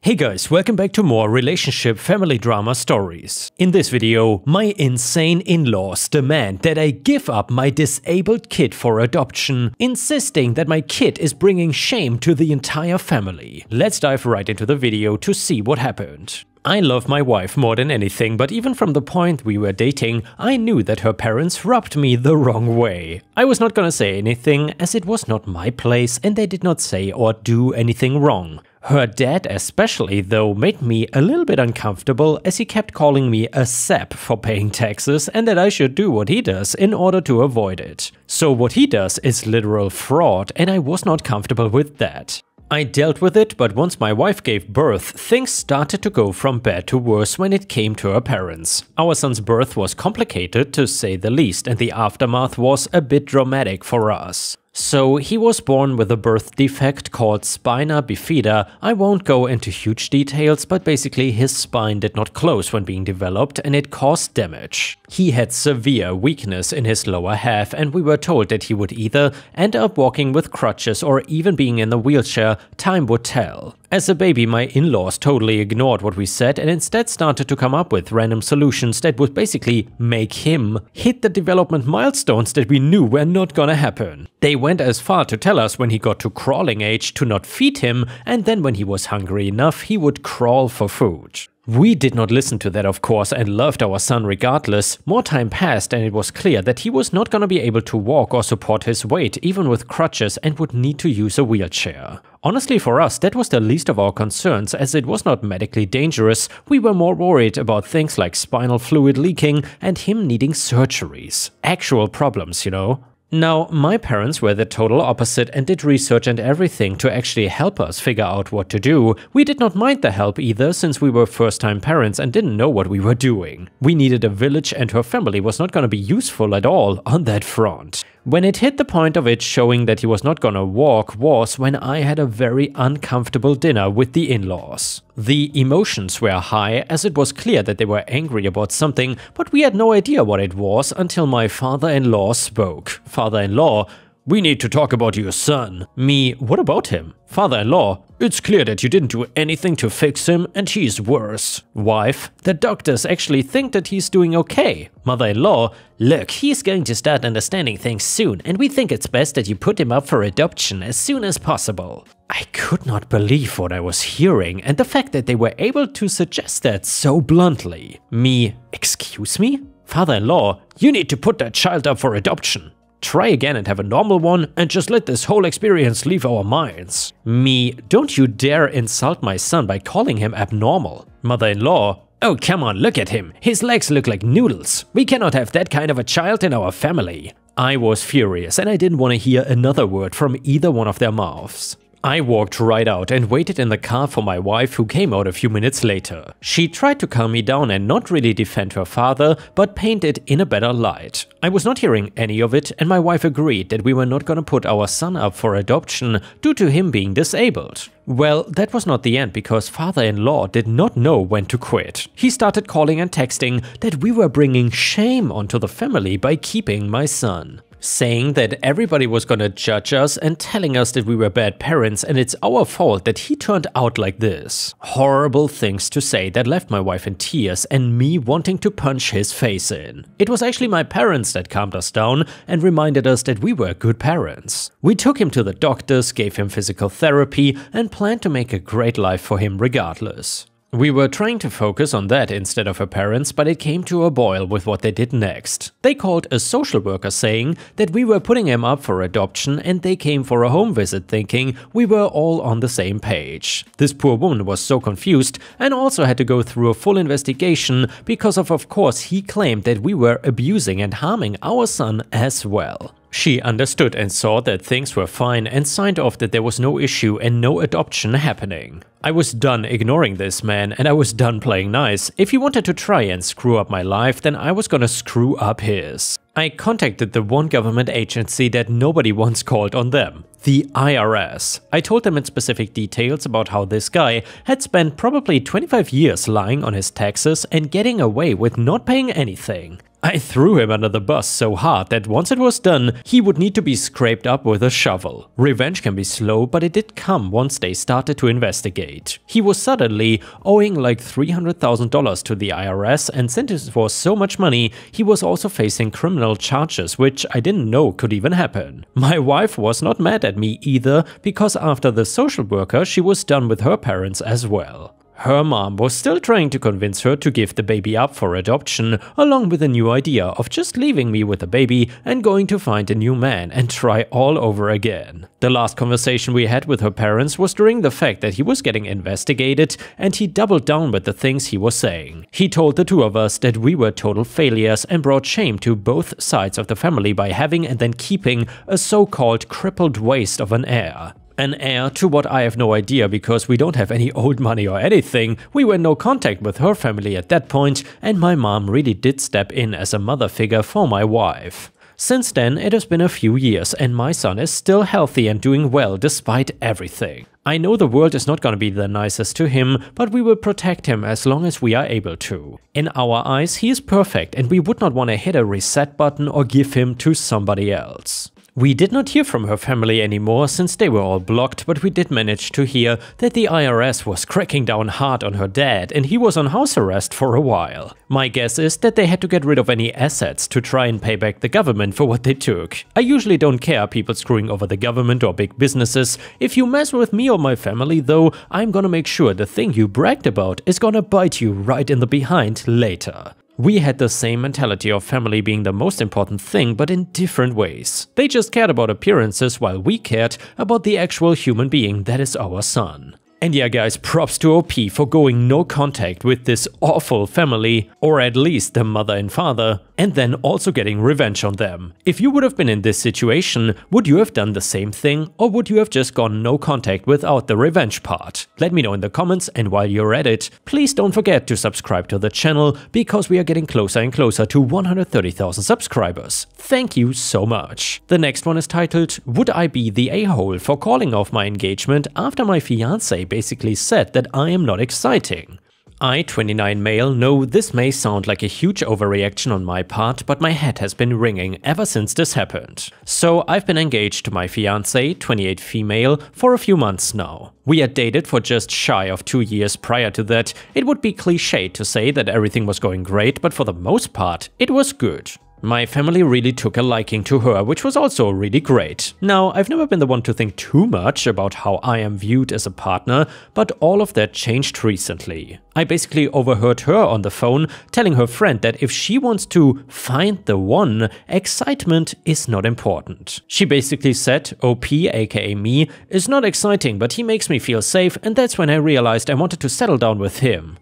Hey guys, welcome back to more relationship family drama stories. In this video, my insane in-laws demand that I give up my disabled kid for adoption, insisting that my kid is bringing shame to the entire family. Let's dive right into the video to see what happened. I love my wife more than anything, but even from the point we were dating, I knew that her parents rubbed me the wrong way. I was not gonna say anything, as it was not my place and they did not say or do anything wrong. Her dad especially, though, made me a little bit uncomfortable as he kept calling me a sap for paying taxes and that I should do what he does in order to avoid it. So what he does is literal fraud and I was not comfortable with that. I dealt with it, but once my wife gave birth, things started to go from bad to worse when it came to her parents. Our son's birth was complicated to say the least, and the aftermath was a bit dramatic for us. So he was born with a birth defect called spina bifida. I won't go into huge details, but basically his spine did not close when being developed and it caused damage. He had severe weakness in his lower half and we were told that he would either end up walking with crutches or even being in a wheelchair. Time would tell. As a baby, my in-laws totally ignored what we said and instead started to come up with random solutions that would basically make him hit the development milestones that we knew were not gonna happen. They went as far to tell us when he got to crawling age to not feed him, and then when he was hungry enough, he would crawl for food. We did not listen to that, of course, and loved our son regardless. More time passed and it was clear that he was not gonna be able to walk or support his weight, even with crutches, and would need to use a wheelchair. Honestly, for us, that was the least of our concerns, as it was not medically dangerous. We were more worried about things like spinal fluid leaking and him needing surgeries. Actual problems, you know? Now, my parents were the total opposite and did research and everything to actually help us figure out what to do. We did not mind the help either, since we were first-time parents and didn't know what we were doing. We needed a village and her family was not gonna be useful at all on that front. When it hit the point of it showing that he was not gonna walk was when I had a very uncomfortable dinner with the in-laws. The emotions were high as it was clear that they were angry about something, but we had no idea what it was until my father-in-law spoke. Father-in-law: "We need to talk about your son." Me: "What about him?" Father-in-law: "It's clear that you didn't do anything to fix him and he's worse." Wife: "The doctors actually think that he's doing okay." Mother-in-law: "Look, he's going to start understanding things soon and we think it's best that you put him up for adoption as soon as possible." I could not believe what I was hearing and the fact that they were able to suggest that so bluntly. Me: "Excuse me?" Father-in-law: "You need to put that child up for adoption. Try again and have a normal one and just let this whole experience leave our minds." Me: "Don't you dare insult my son by calling him abnormal." Mother-in-law: "Oh, come on, look at him. His legs look like noodles. We cannot have that kind of a child in our family." I was furious and I didn't want to hear another word from either one of their mouths. I walked right out and waited in the car for my wife, who came out a few minutes later. She tried to calm me down and not really defend her father, but paint it in a better light. I was not hearing any of it and my wife agreed that we were not gonna put our son up for adoption due to him being disabled. Well, that was not the end, because father-in-law did not know when to quit. He started calling and texting that we were bringing shame onto the family by keeping my son, saying that everybody was gonna judge us and telling us that we were bad parents and it's our fault that he turned out like this. Horrible things to say that left my wife in tears and me wanting to punch his face in. It was actually my parents that calmed us down and reminded us that we were good parents. We took him to the doctors, gave him physical therapy and planned to make a great life for him regardless. We were trying to focus on that instead of her parents, but it came to a boil with what they did next. They called a social worker saying that we were putting him up for adoption and they came for a home visit thinking we were all on the same page. This poor woman was so confused and also had to go through a full investigation because of course he claimed that we were abusing and harming our son as well. She understood and saw that things were fine and signed off that there was no issue and no adoption happening. I was done ignoring this man and I was done playing nice. If he wanted to try and screw up my life, then I was gonna screw up his. I contacted the one government agency that nobody once called on them, the IRS. I told them in specific details about how this guy had spent probably 25 years lying on his taxes and getting away with not paying anything. I threw him under the bus so hard that once it was done, he would need to be scraped up with a shovel. Revenge can be slow, but it did come once they started to investigate. He was suddenly owing like $300,000 to the IRS, and since it was so much money, he was also facing criminal charges, which I didn't know could even happen. My wife was not mad at me either, because after the social worker, she was done with her parents as well. Her mom was still trying to convince her to give the baby up for adoption, along with a new idea of just leaving me with the baby and going to find a new man and try all over again. The last conversation we had with her parents was during the fact that he was getting investigated, and he doubled down with the things he was saying. He told the two of us that we were total failures and brought shame to both sides of the family by having and then keeping a so-called crippled waste of an heir. An heir to what I have no idea, because we don't have any old money or anything. We were in no contact with her family at that point, and my mom really did step in as a mother figure for my wife. Since then, it has been a few years, and my son is still healthy and doing well despite everything. I know the world is not gonna be the nicest to him, but we will protect him as long as we are able to. In our eyes, he is perfect, and we would not want to hit a reset button or give him to somebody else. We did not hear from her family anymore since they were all blocked, but we did manage to hear that the IRS was cracking down hard on her dad and he was on house arrest for a while. My guess is that they had to get rid of any assets to try and pay back the government for what they took. I usually don't care people screwing over the government or big businesses. If you mess with me or my family though, I'm gonna make sure the thing you bragged about is gonna bite you right in the behind later. We had the same mentality of family being the most important thing, but in different ways. They just cared about appearances while we cared about the actual human being that is our son. And yeah guys, props to OP for going no contact with this awful family, or at least the mother and father, and then also getting revenge on them. If you would have been in this situation, would you have done the same thing, or would you have just gone no contact without the revenge part? Let me know in the comments, and while you're at it, please don't forget to subscribe to the channel, because we are getting closer and closer to 130,000 subscribers. Thank you so much. The next one is titled, Would I be the a-hole for calling off my engagement after my fiancé basically said that I am not exciting? I, 29 male, know this may sound like a huge overreaction on my part, but my head has been ringing ever since this happened. So I've been engaged to my fiancé, 28 female, for a few months now. We had dated for just shy of 2 years prior to that. It would be cliché to say that everything was going great, but for the most part, it was good. My family really took a liking to her, which was also really great. Now, I've never been the one to think too much about how I am viewed as a partner, but all of that changed recently. I basically overheard her on the phone telling her friend that if she wants to find the one, excitement is not important. She basically said, OP, aka me, is not exciting, but he makes me feel safe, and that's when I realized I wanted to settle down with him.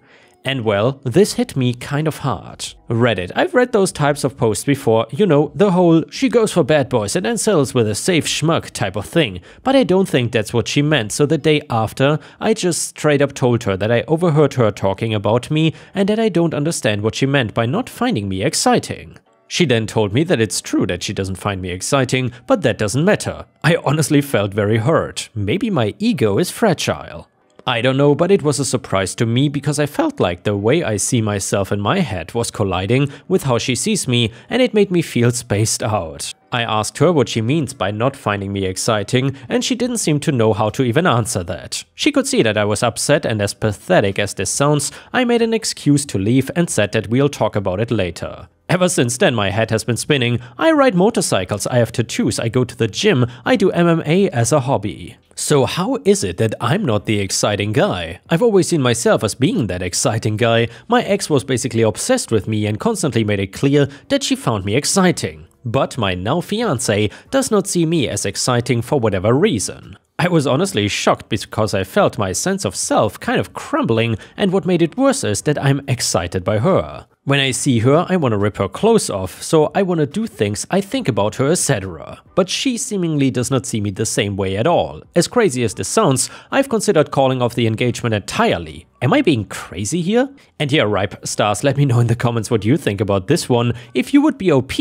And well, this hit me kind of hard. Reddit. I've read those types of posts before, you know, the whole she goes for bad boys and then settles with a safe schmuck type of thing. But I don't think that's what she meant, so the day after, I just straight up told her that I overheard her talking about me and that I don't understand what she meant by not finding me exciting. She then told me that it's true that she doesn't find me exciting, but that doesn't matter. I honestly felt very hurt. Maybe my ego is fragile. I don't know, but it was a surprise to me because I felt like the way I see myself in my head was colliding with how she sees me, and it made me feel spaced out. I asked her what she means by not finding me exciting, and she didn't seem to know how to even answer that. She could see that I was upset, and as pathetic as this sounds, I made an excuse to leave and said that we'll talk about it later. Ever since then, my head has been spinning. I ride motorcycles, I have tattoos, I go to the gym, I do MMA as a hobby. So how is it that I'm not the exciting guy? I've always seen myself as being that exciting guy. My ex was basically obsessed with me and constantly made it clear that she found me exciting. But my now fiancé does not see me as exciting for whatever reason. I was honestly shocked because I felt my sense of self kind of crumbling, and what made it worse is that I'm excited by her. When I see her, I want to rip her clothes off, so I want to do things, I think about her, etc. But she seemingly does not see me the same way at all. As crazy as this sounds, I've considered calling off the engagement entirely. Am I being crazy here? And yeah, ripe stars, let me know in the comments what you think about this one. If you would be OP,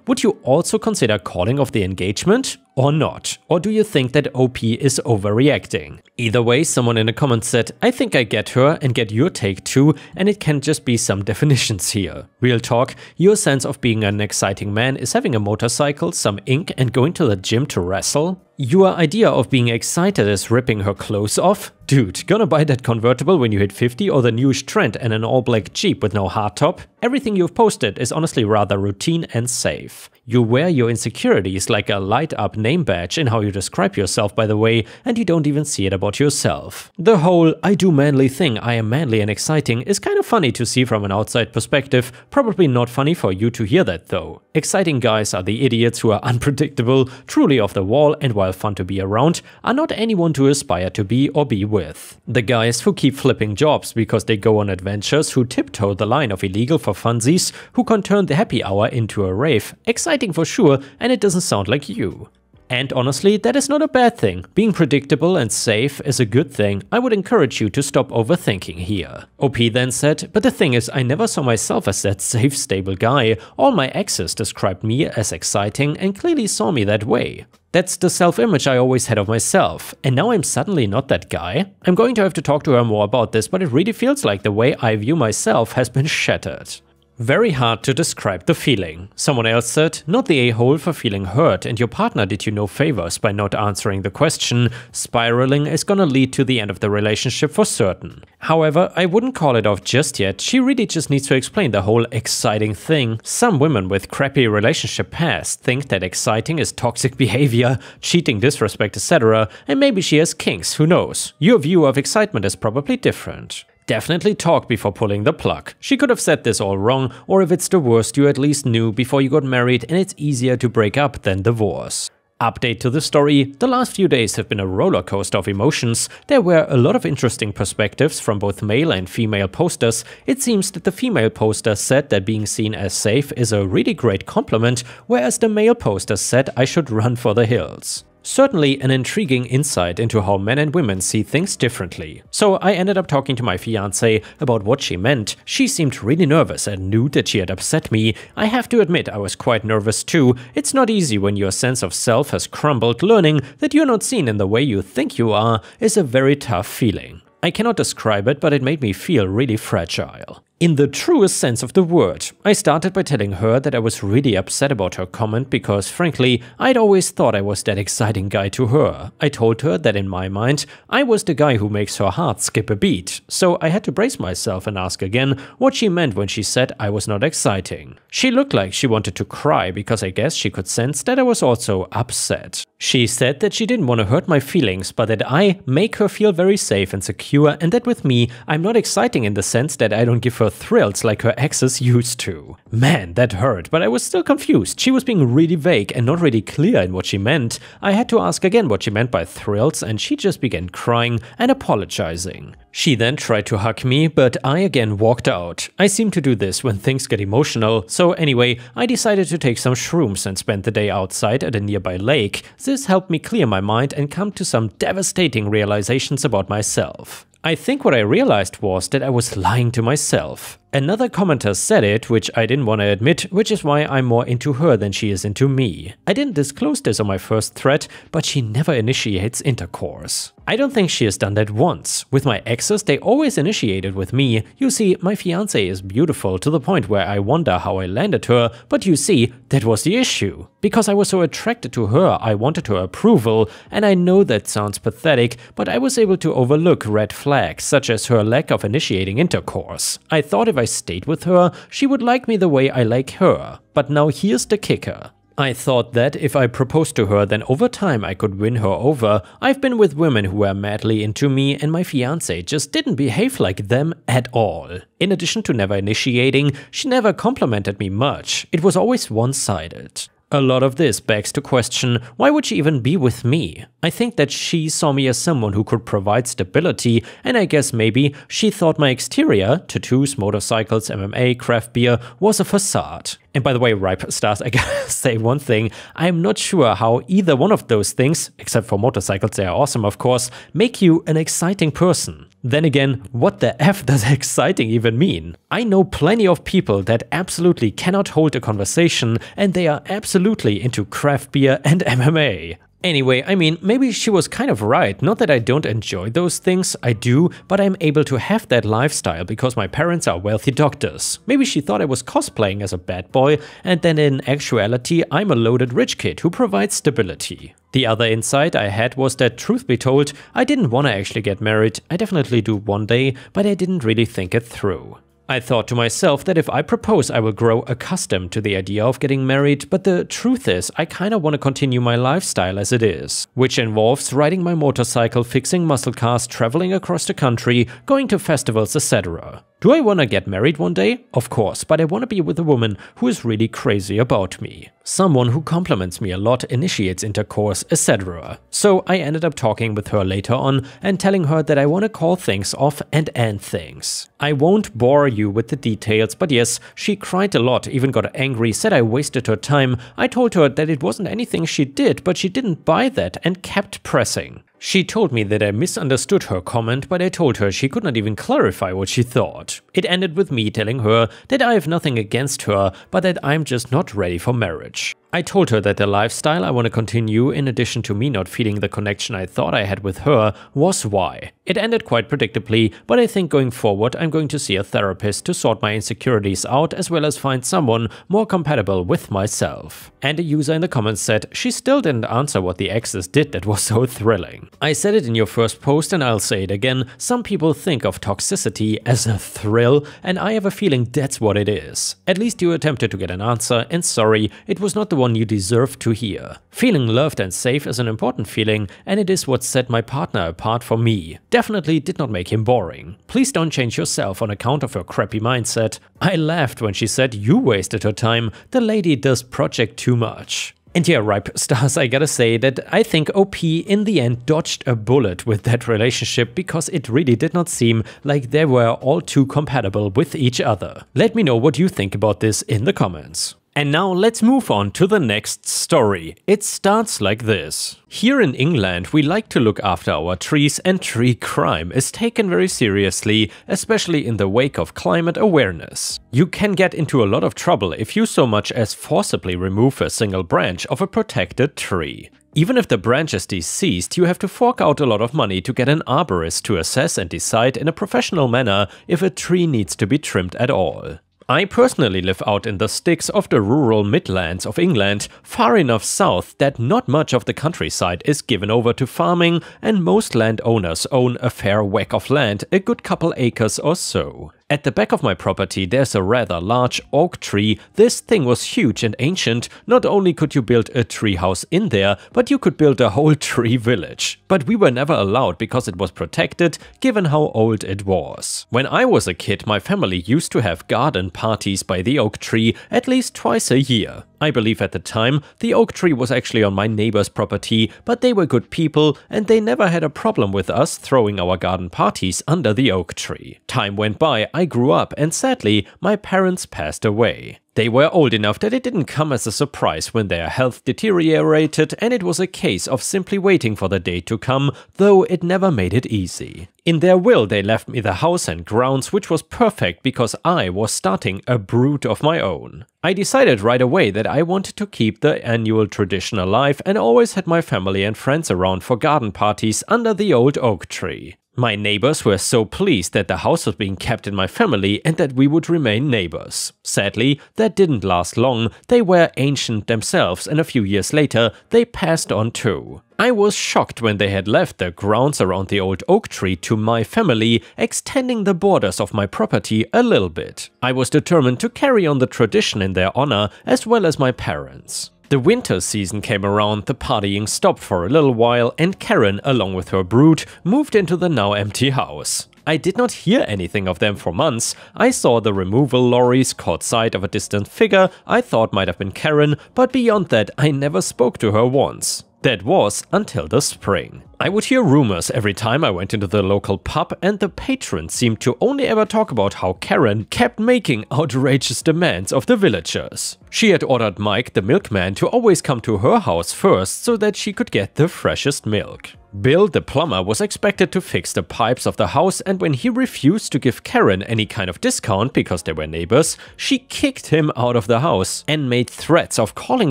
would you also consider calling off the engagement? Or not? Or do you think that OP is overreacting? Either way, someone in the comments said, I think I get her and get your take too, and it can just be some definitions here. Real talk, your sense of being an exciting man is having a motorcycle, some ink, and going to the gym to wrestle? Your idea of being excited is ripping her clothes off? Dude, gonna buy that convertible when you hit 50 or the newish trend and an all-black Jeep with no hardtop? Everything you've posted is honestly rather routine and safe. You wear your insecurities like a light-up name badge in how you describe yourself, by the way, and you don't even see it about yourself. The whole I do manly thing, I am manly and exciting, is kind of funny to see from an outside perspective, probably not funny for you to hear that though. Exciting guys are the idiots who are unpredictable, truly off the wall, and while fun to be around, are not anyone to aspire to be or be with. The guys who keep flipping jobs because they go on adventures, who tiptoe the line of illegal for funsies, who can turn the happy hour into a rave. Exciting for sure, and it doesn't sound like you. And honestly, that is not a bad thing. Being predictable and safe is a good thing. I would encourage you to stop overthinking here. OP then said, but the thing is, I never saw myself as that safe, stable guy. All my exes described me as exciting and clearly saw me that way. That's the self-image I always had of myself, and now I'm suddenly not that guy? I'm going to have to talk to her more about this, but it really feels like the way I view myself has been shattered. Very hard to describe the feeling. Someone else said, not the a-hole for feeling hurt, and your partner did you no favors by not answering the question. Spiraling is gonna lead to the end of the relationship for certain. However, I wouldn't call it off just yet. She really just needs to explain the whole exciting thing. Some women with crappy relationship past think that exciting is toxic behavior, cheating, disrespect, etc. And maybe she has kinks, who knows? Your view of excitement is probably different. Definitely talk before pulling the plug. She could have said this all wrong, or if it's the worst, you at least knew before you got married and it's easier to break up than divorce. Update to the story, the last few days have been a roller coaster of emotions. There were a lot of interesting perspectives from both male and female posters. It seems that the female poster said that being seen as safe is a really great compliment, whereas the male poster said I should run for the hills. Certainly an intriguing insight into how men and women see things differently. So I ended up talking to my fiancé about what she meant. She seemed really nervous and knew that she had upset me. I have to admit I was quite nervous too. It's not easy when your sense of self has crumbled. Learning that you're not seen in the way you think you are is a very tough feeling. I cannot describe it, but it made me feel really fragile. In the truest sense of the word. I started by telling her that I was really upset about her comment because, frankly, I'd always thought I was that exciting guy to her. I told her that in my mind, I was the guy who makes her heart skip a beat. So I had to brace myself and ask again what she meant when she said I was not exciting. She looked like she wanted to cry because I guess she could sense that I was also upset. She said that she didn't want to hurt my feelings, but that I make her feel very safe and secure, and that with me, I'm not exciting in the sense that I don't give her thrills like her exes used to. Man, that hurt, but I was still confused. She was being really vague and not really clear in what she meant. I had to ask again what she meant by thrills, and she just began crying and apologizing. She then tried to hug me, but I again walked out. I seem to do this when things get emotional, so anyway, I decided to take some shrooms and spend the day outside at a nearby lake. This helped me clear my mind and come to some devastating realizations about myself. I think what I realized was that I was lying to myself. Another commenter said it, which I didn't want to admit, which is why I'm more into her than she is into me. I didn't disclose this on my first thread, but she never initiates intercourse. I don't think she has done that once. With my exes, they always initiated with me. You see, my fiancé is beautiful to the point where I wonder how I landed her, but you see, that was the issue. Because I was so attracted to her, I wanted her approval, and I know that sounds pathetic, but I was able to overlook red flags, such as her lack of initiating intercourse. I thought if I stayed with her, she would like me the way I like her. But now here's the kicker. I thought that if I proposed to her, then over time I could win her over. I've been with women who were madly into me, and my fiancé just didn't behave like them at all. In addition to never initiating, she never complimented me much. It was always one-sided. A lot of this begs to question, why would she even be with me? I think that she saw me as someone who could provide stability, and I guess maybe she thought my exterior, tattoos, motorcycles, MMA, craft beer, was a facade. And by the way, ripe stars, I gotta say one thing, I'm not sure how either one of those things, except for motorcycles, they are awesome of course, make you an exciting person. Then again, what the F does exciting even mean? I know plenty of people that absolutely cannot hold a conversation and they are absolutely into craft beer and MMA. Anyway, I mean, maybe she was kind of right. Not that I don't enjoy those things, I do, but I'm able to have that lifestyle because my parents are wealthy doctors. Maybe she thought I was cosplaying as a bad boy, and then in actuality I'm a loaded rich kid who provides stability. The other insight I had was that, truth be told, I didn't want to actually get married. I definitely do one day, but I didn't really think it through. I thought to myself that if I propose, I will grow accustomed to the idea of getting married, but the truth is, I kinda want to continue my lifestyle as it is, which involves riding my motorcycle, fixing muscle cars, traveling across the country, going to festivals, etc. Do I want to get married one day? Of course, but I want to be with a woman who is really crazy about me. Someone who compliments me a lot, initiates intercourse, etc. So I ended up talking with her later on and telling her that I want to call things off and end things. I won't bore you with the details, but yes, she cried a lot, even got angry, said I wasted her time. I told her that it wasn't anything she did, but she didn't buy that and kept pressing. She told me that I misunderstood her comment, but I told her she could not even clarify what she thought. It ended with me telling her that I have nothing against her, but that I'm just not ready for marriage. I told her that the lifestyle I want to continue, in addition to me not feeling the connection I thought I had with her, was why. It ended quite predictably, but I think going forward I'm going to see a therapist to sort my insecurities out as well as find someone more compatible with myself. And a user in the comments said she still didn't answer what the exes did that was so thrilling. I said it in your first post and I'll say it again, some people think of toxicity as a thrill and I have a feeling that's what it is. At least you attempted to get an answer and sorry, it was not the one you deserve to hear. Feeling loved and safe is an important feeling and it is what set my partner apart from me. Definitely did not make him boring. Please don't change yourself on account of her crappy mindset. I laughed when she said you wasted her time, the lady does project too much. And yeah, Ripe Stars, I gotta say that I think OP in the end dodged a bullet with that relationship because it really did not seem like they were all too compatible with each other. Let me know what you think about this in the comments. And now let's move on to the next story. It starts like this. Here in England, we like to look after our trees and tree crime is taken very seriously, especially in the wake of climate awareness. You can get into a lot of trouble if you so much as forcibly remove a single branch of a protected tree. Even if the branch is deceased, you have to fork out a lot of money to get an arborist to assess and decide in a professional manner if a tree needs to be trimmed at all. I personally live out in the sticks of the rural Midlands of England, far enough south that not much of the countryside is given over to farming and most landowners own a fair whack of land, a good couple acres or so. At the back of my property there's a rather large oak tree. This thing was huge and ancient. Not only could you build a tree house in there, but you could build a whole tree village. But we were never allowed because it was protected, given how old it was. When I was a kid, my family used to have garden parties by the oak tree at least twice a year. I believe at the time the oak tree was actually on my neighbor's property, but they were good people and they never had a problem with us throwing our garden parties under the oak tree. Time went by, I grew up and sadly my parents passed away. They were old enough that it didn't come as a surprise when their health deteriorated and it was a case of simply waiting for the day to come, though it never made it easy. In their will they left me the house and grounds, which was perfect because I was starting a brood of my own. I decided right away that I wanted to keep the annual tradition alive and always had my family and friends around for garden parties under the old oak tree. My neighbors were so pleased that the house was being kept in my family and that we would remain neighbors. Sadly, that didn't last long. They were ancient themselves and a few years later they passed on too. I was shocked when they had left the grounds around the old oak tree to my family, extending the borders of my property a little bit. I was determined to carry on the tradition in their honor as well as my parents. The winter season came around, the partying stopped for a little while and Karen, along with her brood, moved into the now empty house. I did not hear anything of them for months. I saw the removal lorries, caught sight of a distant figure I thought might have been Karen, but beyond that I never spoke to her once. That was until the spring. I would hear rumors every time I went into the local pub, and the patrons seemed to only ever talk about how Karen kept making outrageous demands of the villagers. She had ordered Mike, the milkman, to always come to her house first so that she could get the freshest milk. Bill, the plumber, was expected to fix the pipes of the house, and when he refused to give Karen any kind of discount because they were neighbors, she kicked him out of the house and made threats of calling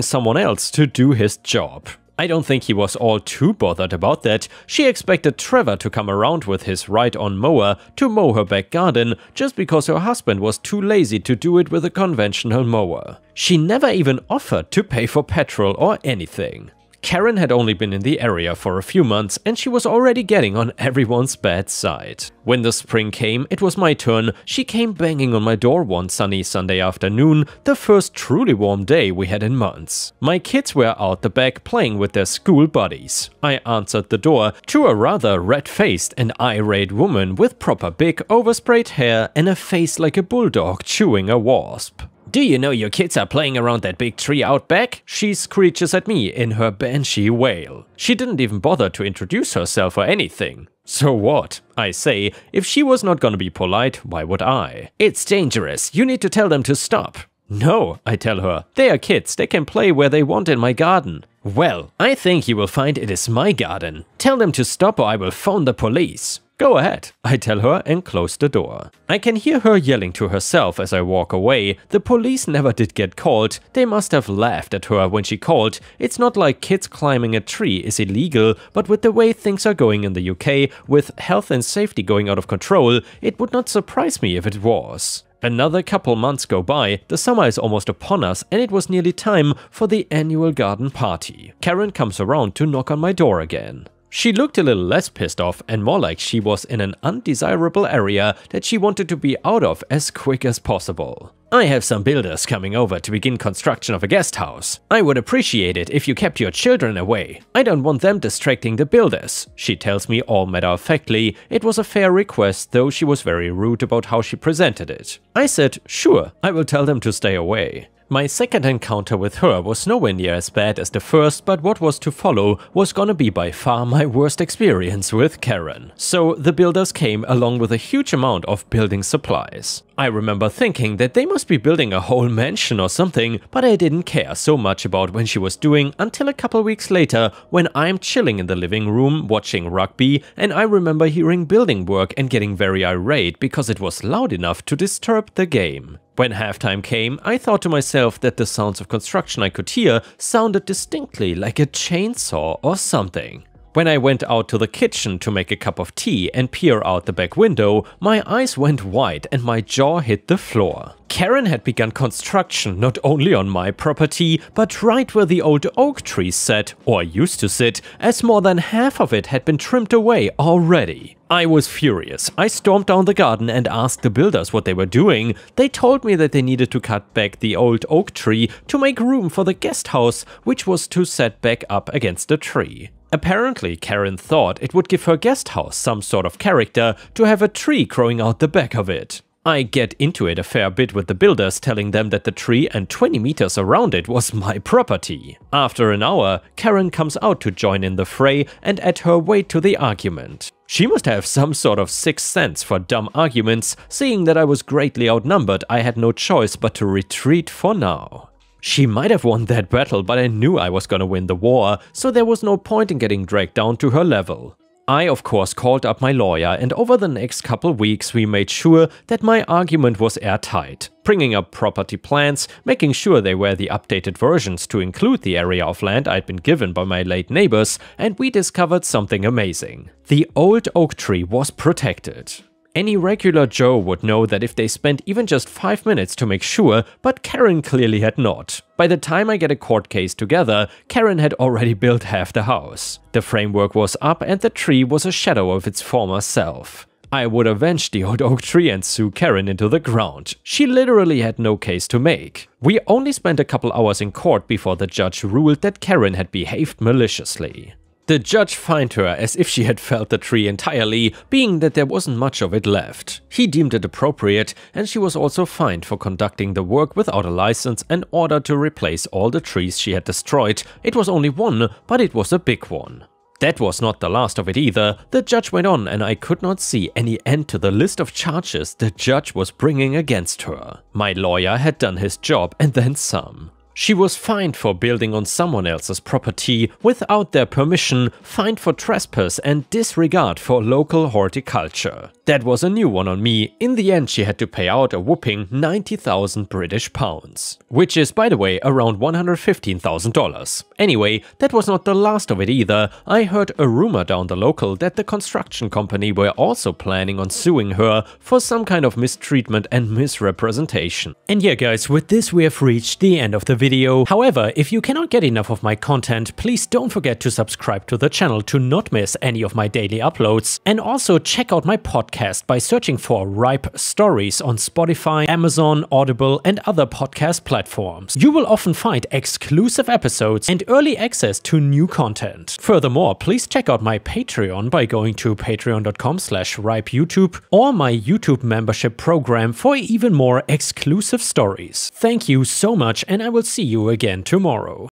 someone else to do his job. I don't think he was all too bothered about that. She expected Trevor to come around with his ride-on mower to mow her back garden just because her husband was too lazy to do it with a conventional mower. She never even offered to pay for petrol or anything. Karen had only been in the area for a few months, and she was already getting on everyone's bad side. When the spring came, it was my turn. She came banging on my door one sunny Sunday afternoon, the first truly warm day we had in months. My kids were out the back playing with their school buddies. I answered the door to a rather red-faced and irate woman with proper big oversprayed hair and a face like a bulldog chewing a wasp. "Do you know your kids are playing around that big tree out back?" she screeches at me in her banshee wail. She didn't even bother to introduce herself or anything. So what? I say, if she was not gonna be polite, why would I? "It's dangerous, you need to tell them to stop." "No," I tell her, "they are kids, they can play where they want in my garden." "Well, I think you will find it is my garden. Tell them to stop or I will phone the police." "Go ahead," I tell her and close the door. I can hear her yelling to herself as I walk away. The police never did get called. They must have laughed at her when she called. It's not like kids climbing a tree is illegal, but with the way things are going in the UK, with health and safety going out of control, it would not surprise me if it was. Another couple months go by, the summer is almost upon us, and it was nearly time for the annual garden party. Karen comes around to knock on my door again. She looked a little less pissed off and more like she was in an undesirable area that she wanted to be out of as quick as possible. "I have some builders coming over to begin construction of a guest house. I would appreciate it if you kept your children away. I don't want them distracting the builders," she tells me all matter-of-factly. It was a fair request, though she was very rude about how she presented it. I said, "Sure, I will tell them to stay away." My second encounter with her was nowhere near as bad as the first, but what was to follow was gonna be by far my worst experience with Karen. So the builders came along with a huge amount of building supplies. I remember thinking that they must be building a whole mansion or something, but I didn't care so much about when she was doing until a couple weeks later when I'm chilling in the living room watching rugby, and I remember hearing building work and getting very irate because it was loud enough to disturb the game. When halftime came, I thought to myself that the sounds of construction I could hear sounded distinctly like a chainsaw or something. When I went out to the kitchen to make a cup of tea and peer out the back window, my eyes went wide and my jaw hit the floor. Karen had begun construction not only on my property, but right where the old oak tree sat, or used to sit, as more than half of it had been trimmed away already. I was furious. I stormed down the garden and asked the builders what they were doing. They told me that they needed to cut back the old oak tree to make room for the guest house, which was to set back up against the tree. Apparently, Karen thought it would give her guest house some sort of character to have a tree growing out the back of it. I get into it a fair bit with the builders, telling them that the tree and 20 meters around it was my property. After an hour, Karen comes out to join in the fray and add her weight to the argument. She must have some sort of sixth sense for dumb arguments. Seeing that I was greatly outnumbered, I had no choice but to retreat for now. She might have won that battle, but I knew I was gonna win the war, so there was no point in getting dragged down to her level. I, of course, called up my lawyer, and over the next couple weeks we made sure that my argument was airtight, bringing up property plans, making sure they were the updated versions to include the area of land I'd been given by my late neighbors, and we discovered something amazing. The old oak tree was protected. Any regular Joe would know that if they spent even just 5 minutes to make sure, but Karen clearly had not. By the time I get a court case together, Karen had already built half the house. The framework was up and the tree was a shadow of its former self. I would avenge the old oak tree and sue Karen into the ground. She literally had no case to make. We only spent a couple hours in court before the judge ruled that Karen had behaved maliciously. The judge fined her as if she had felled the tree entirely, being that there wasn't much of it left. He deemed it appropriate, and she was also fined for conducting the work without a license and ordered to replace all the trees she had destroyed. It was only one, but it was a big one. That was not the last of it either. The judge went on, and I could not see any end to the list of charges the judge was bringing against her. My lawyer had done his job and then some. She was fined for building on someone else's property without their permission, fined for trespass and disregard for local horticulture. That was a new one on me. In the end, she had to pay out a whopping 90,000 British pounds, which is, by the way, around $115,000. Anyway, that was not the last of it either. I heard a rumor down the local that the construction company were also planning on suing her for some kind of mistreatment and misrepresentation. And yeah guys, with this we have reached the end of the video. However, if you cannot get enough of my content, please don't forget to subscribe to the channel to not miss any of my daily uploads, and also check out my podcast by searching for Ripe Stories on Spotify, Amazon, Audible and other podcast platforms. You will often find exclusive episodes and early access to new content. Furthermore, please check out my Patreon by going to patreon.com/ripeyoutube or my YouTube membership program for even more exclusive stories. Thank you so much, and I will see you again tomorrow.